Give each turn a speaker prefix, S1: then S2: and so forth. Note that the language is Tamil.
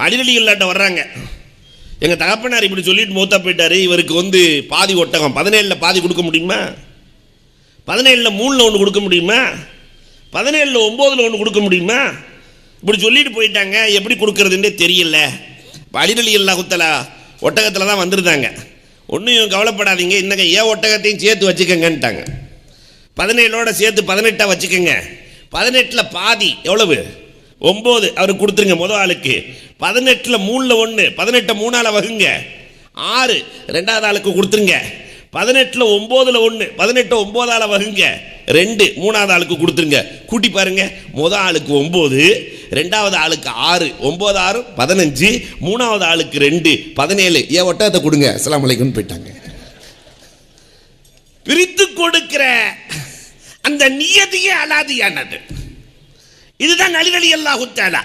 S1: அடிநடி இல்லாட்ட வர்றாங்க. எங்கள் தகப்பனார் இப்படி சொல்லிட்டு மூத்தா போயிட்டாரு, இவருக்கு பாதி ஒட்டகம் 17 பாதி கொடுக்க முடியுமா? 17 3 ஒன்று கொடுக்க முடியுமா? 17 9 ஒன்று கொடுக்க முடியுமா? இப்படி சொல்லிட்டு போயிட்டாங்க. எப்படி கொடுக்கறதுன்னே தெரியல. அடிநடி இல்லாஹுத்தலா ஒட்டகத்தில் தான் வந்துருந்தாங்க. ஒன்றும் கவலைப்படாதீங்க, இன்னங்க ஏன் ஒட்டகத்தையும் சேர்த்து வச்சுக்கங்கன்ட்டாங்க. 17ஓட சேர்த்து 18 வச்சுக்கோங்க. 18 பாதி எவ்வளவு? 9 அவருக்கு கொடுத்துருங்க முதல் ஆளுக்கு. 18 3 1, 18 3ஆல் வகுங்க 6, ரெண்டாவது ஆளுக்கு கொடுத்துருங்க. 18 9 1, 18 9ஆல் வகுங்க 2, மூணாவது ஆளுக்கு கொடுத்துருங்க. கூட்டி பாருங்க, முதல் ஆளுக்கு 9, ரெண்டாவது ஆளுக்கு 6, 9 6 15, மூணாவது ஆளுக்கு 2 17. ஏன் ஒட்டகத்தை கொடுங்க, அஸ்ஸலாமு அலைக்கும் போயிட்டாங்க. பிரித்து கொடுக்கிற அந்த நியதியே அலாதியானது. இதுதான் அலி ரலியல்லாஹு தஆலா